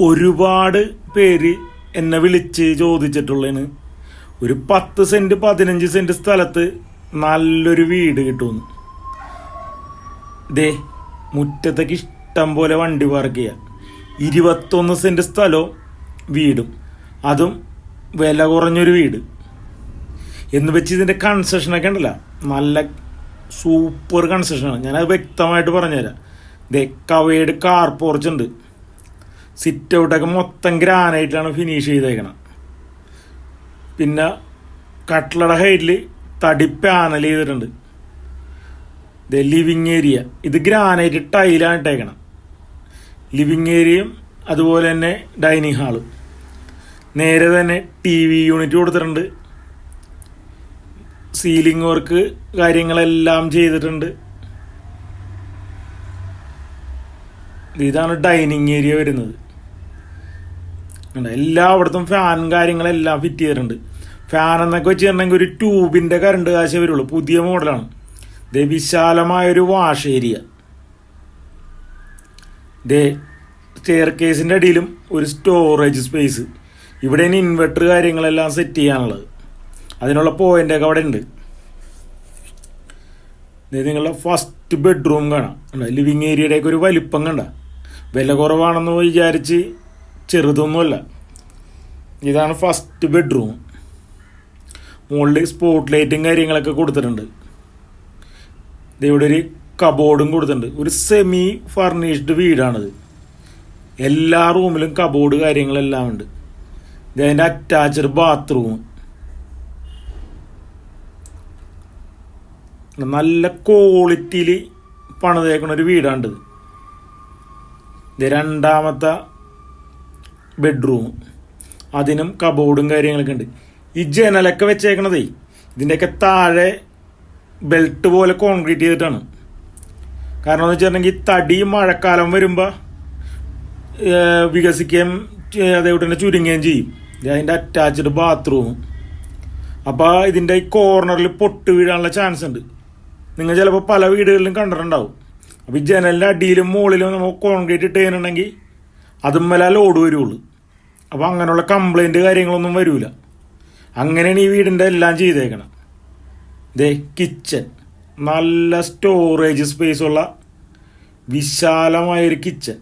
ഒരുപാട് പേര് എന്നെ വിളിച്ച് ചോദിച്ചിട്ടുള്ളതാണ് ഒരു 10 സെന്റ് 15 സെന്റ് സ്ഥലത്ത് നല്ലൊരു വീട് കിട്ടുമെന്ന്. ദേ മുറ്റത്തേക്ക് ഇഷ്ടം പോലെ വണ്ടി പാർക്ക് ചെയ്യാം. 21 സെന്റ് സ്ഥലവും വീടും, അതും വില കുറഞ്ഞൊരു വീട് എന്ന് വെച്ച് ഇതിൻ്റെ കൺസെഷനൊക്കെ ഉണ്ടല്ല, നല്ല സൂപ്പർ കൺസെഷനാണ്. ഞാനത് വ്യക്തമായിട്ട് പറഞ്ഞുതരാം. ദേ കവേഡ് കാർ പോർച്ച് ഉണ്ട്. സിറ്റ് ഔട്ടൊക്കെ മൊത്തം ഗ്രാനൈറ്റിലാണ് ഫിനിഷ് ചെയ്തേക്കണം. പിന്നെ കട്ട്ലയുടെ ഹൈറ്റിൽ തടി പാനൽ ചെയ്തിട്ടുണ്ട്. ഇത് ലിവിങ് ഏരിയ, ഇത് ഗ്രാനൈറ്റ് ടൈലാണ് ഇട്ടേക്കണം. ലിവിങ് ഏരിയയും അതുപോലെ തന്നെ ഡൈനിങ് ഹാളും. നേരെ തന്നെ TV യൂണിറ്റ് കൊടുത്തിട്ടുണ്ട്. സീലിംഗ് വർക്ക് കാര്യങ്ങളെല്ലാം ചെയ്തിട്ടുണ്ട്. ഇതാണ് ഡൈനിങ് ഏരിയ വരുന്നത്. എല്ലായിടത്തും ഫാൻ കാര്യങ്ങളെല്ലാം ഫിറ്റ് ചെയ്തിട്ടുണ്ട്. ഫാൻ എന്നൊക്കെ വെച്ചിട്ടുണ്ടെങ്കിൽ ഒരു ട്യൂബിൻ്റെ കറണ്ട് കാശേ വരുള്ളൂ. പുതിയ മോഡലാണ്. ദേ വിശാലമായൊരു വാഷ് ഏരിയ. ദേ സ്റ്റെയർ കേസിൻ്റെ അടിയിലും ഒരു സ്റ്റോറേജ് സ്പേസ്. ഇവിടെ ഇനി ഇൻവെർട്ടർ കാര്യങ്ങളെല്ലാം സെറ്റ് ചെയ്യാനുള്ളത്, അതിനുള്ള പോയിൻ്റൊക്കെ അവിടെ ഉണ്ട്. നിങ്ങളുടെ ഫസ്റ്റ് ബെഡ്റൂം കാണാം. ലിവിങ് ഏരിയയുടെയൊക്കെ ഒരു വലിപ്പം കണ്ട. വില കുറവാണെന്ന് വിചാരിച്ച് ചെറുതൊന്നുമല്ല. ഇതാണ് ഫസ്റ്റ് ബെഡ്റൂം. മുകളിൽ സ്പോട്ട് ലൈറ്റും കാര്യങ്ങളൊക്കെ കൊടുത്തിട്ടുണ്ട്. ഇവിടെ ഒരു കബോർഡും കൊടുത്തിട്ടുണ്ട്. ഒരു സെമി ഫർണിഷ്ഡ് വീടാണിത്. എല്ലാ റൂമിലും കബോർഡ് കാര്യങ്ങളെല്ലാം ഉണ്ട്. ഇതിൻ്റെ അറ്റാച്ച്ഡ് ബാത്റൂം. നല്ല ക്വാളിറ്റിയിൽ പണിതേക്കണ ഒരു വീടാണിത്. ഇത് രണ്ടാമത്തെ ബെഡ്റൂം. അതിനും കബോർഡും കാര്യങ്ങളൊക്കെ ഉണ്ട്. ഈ ജനലൊക്കെ വെച്ചേക്കണതേ ഇതിൻ്റെയൊക്കെ താഴെ ബെൽറ്റ് പോലെ കോൺക്രീറ്റ് ചെയ്തിട്ടാണ്. കാരണം എന്ന് വെച്ചിട്ടുണ്ടെങ്കിൽ തടി മഴക്കാലം വരുമ്പോൾ വികസിക്കുകയും അതേപോലെ തന്നെ ചുരുങ്ങുകയും ചെയ്യും. അതിൻ്റെ അറ്റാച്ച്ഡ് ബാത്റൂം. അപ്പോൾ ഇതിൻ്റെ ഈ കോർണറിൽ പൊട്ട് വീഴാനുള്ള ചാൻസ് ഉണ്ട്. നിങ്ങൾ ചിലപ്പോൾ പല വീടുകളിലും കണ്ടിട്ടുണ്ടാവും. അപ്പോൾ ഈ ജനലിൻ്റെ അടിയിലും മുകളിലും നമ്മൾ കോൺക്രീറ്റ് ഇട്ട് കഴിഞ്ഞിട്ടുണ്ടെങ്കിൽ അതും മേലെ ലോഡ് വരുള്ളൂ. അപ്പോൾ അങ്ങനെയുള്ള കംപ്ലൈൻറ്റ് കാര്യങ്ങളൊന്നും വരില്ല. അങ്ങനെയാണ് ഈ വീടിൻ്റെ എല്ലാം ചെയ്തേക്കണം. ദേ കിച്ചൺ, നല്ല സ്റ്റോറേജ് സ്പേസുള്ള വിശാലമായൊരു കിച്ചൺ.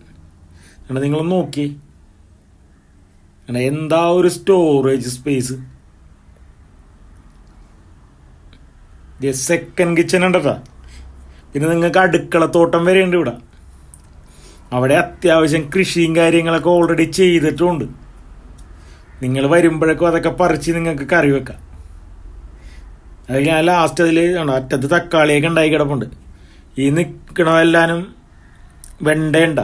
നിങ്ങൾ നോക്കി എന്താ ഒരു സ്റ്റോറേജ് സ്പേസ്. സെക്കൻഡ് കിച്ചൺ ഉണ്ടട്ടാ. പിന്നെ നിങ്ങൾക്ക് അടുക്കളത്തോട്ടം വരെ ഉണ്ട് ഇവിടെ. അവിടെ അത്യാവശ്യം കൃഷിയും കാര്യങ്ങളൊക്കെ ഓൾറെഡി ചെയ്തിട്ടുമുണ്ട്. നിങ്ങൾ വരുമ്പോഴേക്കും അതൊക്കെ പറിച്ച് നിങ്ങൾക്ക് കറി വെക്കാം. അത് ഞാൻ ലാസ്റ്റ് അതിൽ അറ്റത്ത് തക്കാളിയൊക്കെ ഉണ്ടായി കിടപ്പുണ്ട്. ഈ നിൽക്കണതെല്ലാനും വെണ്ടയുണ്ട,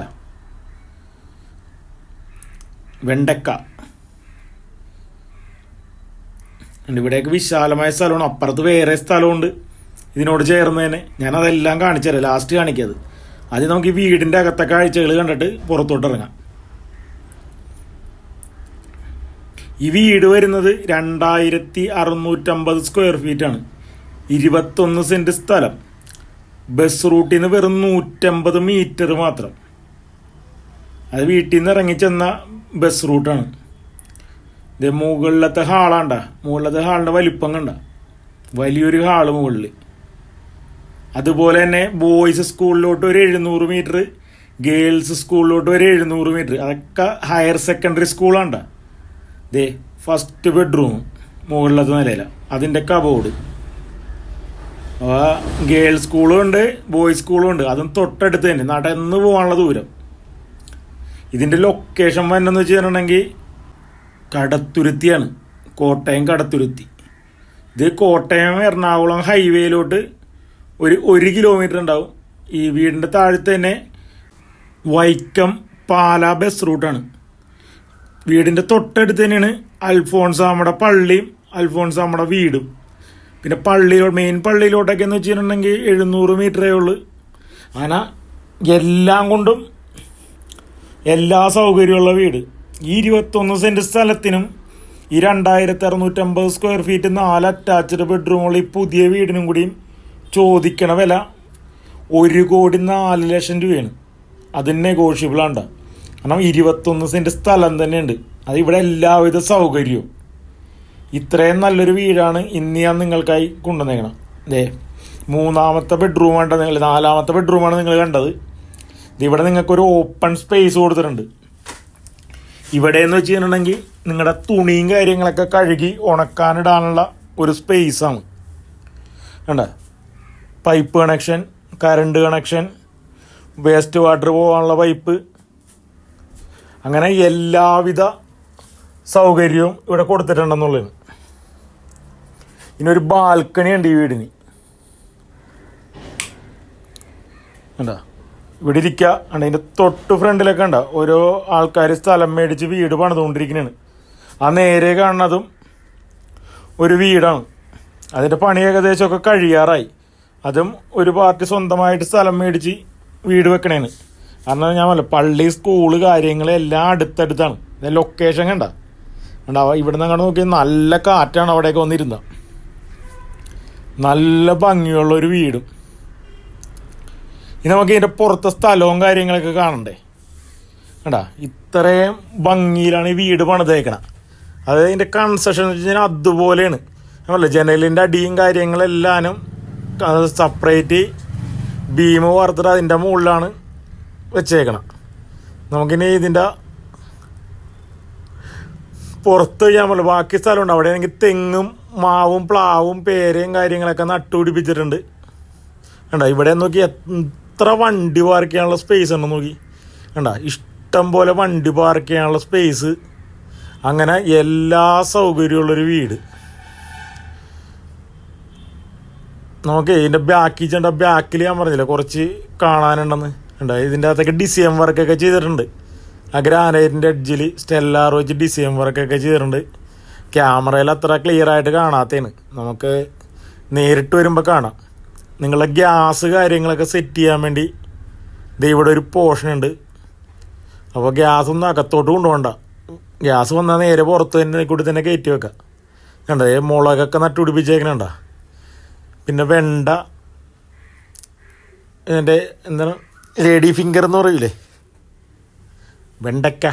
വെണ്ടക്ക. ഇവിടെയൊക്കെ വിശാലമായ സ്ഥലമാണ്. അപ്പുറത്ത് വേറെ സ്ഥലമുണ്ട് ഇതിനോട് ചേർന്ന് തന്നെ. ഞാനതെല്ലാം കാണിച്ചു തരാം, ലാസ്റ്റ് കാണിക്കാത്. അത് നമുക്ക് ഈ വീടിൻ്റെ അകത്തെ കാഴ്ചകൾ കണ്ടിട്ട് പുറത്തോട്ട് ഇറങ്ങാം. ഈ വീട് വരുന്നത് 2650 സ്ക്വയർ ഫീറ്റാണ്. 21 സെന്റ് സ്ഥലം. ബസ് റൂട്ടിൽ നിന്ന് വെറും 150 മീറ്റർ മാത്രം. അത് വീട്ടിൽ നിന്ന് ഇറങ്ങിച്ചെന്ന ബസ് റൂട്ടാണ്. ഇത് മുകളിലത്തെ ഹാളാണ്ട. മുകളിലത്തെ ഹാളിൻ്റെ വലിപ്പം കണ്ട. വലിയൊരു ഹാള് മുകളിൽ. അതുപോലെ തന്നെ ബോയ്സ് സ്കൂളിലോട്ട് ഒരു 700 മീറ്റർ, ഗേൾസ് സ്കൂളിലോട്ട് ഒരു 700 മീറ്റർ. അതൊക്കെ ഹയർ സെക്കൻഡറി സ്കൂളാണ്ട. ദേ ഫസ്റ്റ് ബെഡ്റൂം മുകളിലത്തെ നിലയിലാണ്. അതിൻ്റെ കബോർഡ്. ഗേൾസ് സ്കൂളും ഉണ്ട്, ബോയ്സ് സ്കൂളും ഉണ്ട്. അതും തൊട്ടടുത്ത് തന്നെ, നടന്ന് പോകാനുള്ള ദൂരം. ഇതിൻ്റെ ലൊക്കേഷൻ വന്നെന്ന് വെച്ചിട്ടുണ്ടെങ്കിൽ കടത്തുരുത്തിയാണ്. കോട്ടയം കടത്തുരുത്തി. ഇത് കോട്ടയം എറണാകുളം ഹൈവേയിലോട്ട് ഒരു 1 കിലോമീറ്റർ ഉണ്ടാവും. ഈ വീടിൻ്റെ താഴത്ത് തന്നെ വൈക്കം പാലാ ബസ് റൂട്ടാണ്. വീടിൻ്റെ തൊട്ടടുത്ത് തന്നെയാണ് അൽഫോൺസാമ്മയുടെ പള്ളിയും അൽഫോൺസാമ്മയുടെ വീടും. പിന്നെ മെയിൻ പള്ളിയിലോട്ടൊക്കെ എന്ന് വെച്ചിട്ടുണ്ടെങ്കിൽ 700 മീറ്ററേ ഉള്ളൂ. അങ്ങനെ എല്ലാം കൊണ്ടും എല്ലാ സൗകര്യമുള്ള വീട്. ഈ 21 സെന്റ് സ്ഥലത്തിനും ഈ 2650 സ്ക്വയർ ഫീറ്റ് 4 അറ്റാച്ച്ഡ് ബെഡ്റൂമുള്ള ഈ പുതിയ വീടിനും കൂടിയും ചോദിക്കണ വില 1,04,00,000 രൂപയാണ്. അത് നെഗോഷ്യബിൾ ആണ്. കാരണം 21 സെൻറ്റ് സ്ഥലം തന്നെയുണ്ട്. അത് ഇവിടെ എല്ലാവിധ സൗകര്യവും. ഇത്രയും നല്ലൊരു വീടാണ് ഇന്ന് ഞാൻ നിങ്ങൾക്കായി കൊണ്ടുവന്നേക്കണം. അതെ, 3ാമത്തെ ബെഡ്റൂമാണ് നിങ്ങൾ, 4ാമത്തെ ബെഡ്റൂമാണ് നിങ്ങൾ കണ്ടത്. ഇവിടെ നിങ്ങൾക്കൊരു ഓപ്പൺ സ്പേസ് കൊടുത്തിട്ടുണ്ട്. ഇവിടെ എന്ന് വെച്ച് കഴിഞ്ഞിട്ടുണ്ടെങ്കിൽ നിങ്ങളുടെ തുണിയും കാര്യങ്ങളൊക്കെ കഴുകി ഉണക്കാനിടാനുള്ള ഒരു സ്പേസാണ്. കണ്ട, pipe connection, current connection, waste water പോകാനുള്ള പൈപ്പ്, അങ്ങനെ എല്ലാവിധ സൗകര്യവും ഇവിടെ കൊടുത്തിട്ടുണ്ടെന്നുള്ളതാണ്. ഇനി ഒരു ബാൽക്കണി ഉണ്ട് ഈ വീടിന്. കണ്ട, ഇവിടെ ഇരിക്കുക. അതിൻ്റെ തൊട്ട് ഫ്രണ്ടിലൊക്കെ ഉണ്ട ഓരോ ആൾക്കാർ സ്ഥലം മേടിച്ച് വീട് പണിതുകൊണ്ടിരിക്കുന്നതാണ്. ആ നേരെ കാണുന്നതും ഒരു വീടാണ്. അതിൻ്റെ പണി ഏകദേശമൊക്കെ കഴിയാറായി. അതും ഒരു പാർട്ടി സ്വന്തമായിട്ട് സ്ഥലം മേടിച്ച് വീട് വെക്കണേന്. കാരണം ഞാൻ പറഞ്ഞ പള്ളി, സ്കൂള് കാര്യങ്ങളെല്ലാം അടുത്തടുത്താണ്. ലൊക്കേഷൻ കണ്ടാവുക. ഇവിടെ നിന്ന് അങ്ങോട്ട് നോക്കിയാൽ നല്ല കാറ്റാണ് അവിടെയൊക്കെ വന്നിരുന്ന. നല്ല ഭംഗിയുള്ളൊരു വീടും. ഇനി നമുക്ക് ഇതിൻ്റെ പുറത്തെ സ്ഥലവും കാര്യങ്ങളൊക്കെ കാണണ്ടേ. കണ്ടാ, ഇത്രയും ഭംഗിയിലാണ് ഈ വീട് പണിതേക്കണം. അത് ഇതിൻ്റെ കൺസ്ട്രക്ഷൻ എന്ന് വെച്ച് കഴിഞ്ഞാൽ അതുപോലെയാണ്. നമ്മളല്ല, ജനലിൻ്റെ അടിയും കാര്യങ്ങളെല്ലാനും സെപ്പറേറ്റ് ബീം വാർത്തിട്ട് അതിൻ്റെ മുകളിലാണ് വെച്ചേക്കണം. നമുക്കിനി ഇതിൻ്റെ പുറത്ത് ചെയ്യാൻ ബാക്കി സ്ഥലമുണ്ട്. അവിടെ ആണെങ്കിൽ തെങ്ങും മാവും പ്ലാവും പേരയും കാര്യങ്ങളൊക്കെ നട്ടുപിടിപ്പിച്ചിട്ടുണ്ട്. കണ്ട, ഇവിടെ നോക്കി എത്ര വണ്ടി പാർക്ക് ചെയ്യാനുള്ള സ്പേസ് ഉണ്ടെന്ന് നോക്കി. കണ്ട, ഇഷ്ടം പോലെ വണ്ടി പാർക്ക് ചെയ്യാനുള്ള സ്പേസ്. അങ്ങനെ എല്ലാ സൗകര്യമുള്ളൊരു വീട്. നമുക്ക് ഇതിൻ്റെ ബാക്കിൽ ഞാൻ പറഞ്ഞില്ല കുറച്ച് കാണാനുണ്ടെന്ന്. കണ്ട, ഇതിൻ്റെ അകത്തൊക്കെ ഡിസൈൻ വർക്കൊക്കെ ചെയ്തിട്ടുണ്ട്. ആ ഗ്രാനൈറ്റിൻ്റെ എഡ്ജിൽ സ്റ്റെല്ലാർ വെച്ച് ഡിസൈൻ വർക്കൊക്കെ ചെയ്തിട്ടുണ്ട്. ക്യാമറയിൽ അത്ര ക്ലിയർ ആയിട്ട് കാണാത്തതാണ്, നമുക്ക് നേരിട്ട് വരുമ്പോൾ കാണാം. നിങ്ങളുടെ ഗ്യാസ് കാര്യങ്ങളൊക്കെ സെറ്റ് ചെയ്യാൻ വേണ്ടി ഇവിടെ ഒരു പോർഷൻ ഉണ്ട്. അപ്പോൾ ഗ്യാസ് ഒന്നും അകത്തോട്ട് കൊണ്ടുപോകണ്ട. ഗ്യാസ് വന്നാൽ നേരെ പുറത്ത് തന്നെ കൂടി തന്നെ കയറ്റി വെക്കാം. കണ്ടേ, മുളകൊക്കെ നട്ടുപിടിപ്പിച്ചേക്കണണ്ട. പിന്നെ വെണ്ട, ഇതിൻ്റെ എന്താണ് ലേഡി ഫിംഗർ എന്ന് പറയൂലേ, വെണ്ടയ്ക്ക,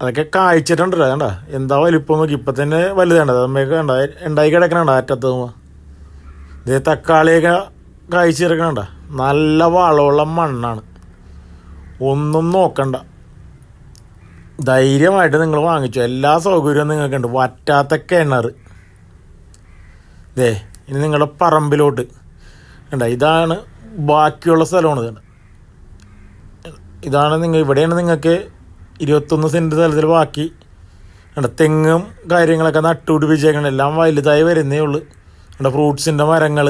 അതൊക്കെ കായ്ച്ചിട്ടുണ്ടല്ലോ. കണ്ട, എന്താ വലിപ്പം നോക്കി. ഇപ്പം തന്നെ വലുതാണ്. നമ്മൾക്ക് ഉണ്ടായി കിടക്കണണ്ട അറ്റത്ത് നോക്കുക. ഇതേ തക്കാളിയൊക്കെ കായ്ച്ച് കിടക്കണണ്ട. നല്ല വളമുള്ള മണ്ണാണ്. ഒന്നും നോക്കണ്ട, ധൈര്യമായിട്ട് നിങ്ങൾ വാങ്ങിച്ചു. എല്ലാ സൗകര്യവും നിങ്ങൾക്കുണ്ട്. വറ്റാത്ത കിണർ. ഇതേ ഇനി നിങ്ങളുടെ പറമ്പിലോട്ട് കണ്ട, ഇതാണ് ബാക്കിയുള്ള സ്ഥലമാണ്. ഇതാണ് ഇവിടെയാണ് നിങ്ങൾക്ക് 21 സെൻറ്റ് സ്ഥലത്തിൽ ബാക്കി കണ്ട തെങ്ങും കാര്യങ്ങളൊക്കെ നട്ടുപിടിപ്പിച്ചേക്കണം. എല്ലാം വലുതായി വരുന്നേ ഉള്ളൂ. കണ്ട, ഫ്രൂട്ട്സിൻ്റെ മരങ്ങൾ,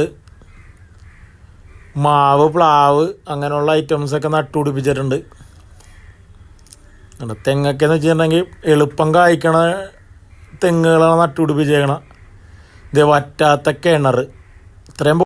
മാവ്, പ്ലാവ്, അങ്ങനെയുള്ള ഐറ്റംസൊക്കെ നട്ടുപിടിപ്പിച്ചിട്ടുണ്ട്. കണ്ട, തെങ്ങൊക്കെ എന്ന് വെച്ചിട്ടുണ്ടെങ്കിൽ എളുപ്പം കായ്ക്കണ തെങ്ങുകളാണ് നട്ടുപിടിപ്പിച്ചേക്കണം. ഇത് വറ്റാത്ത കിണർ. ഇത്രയും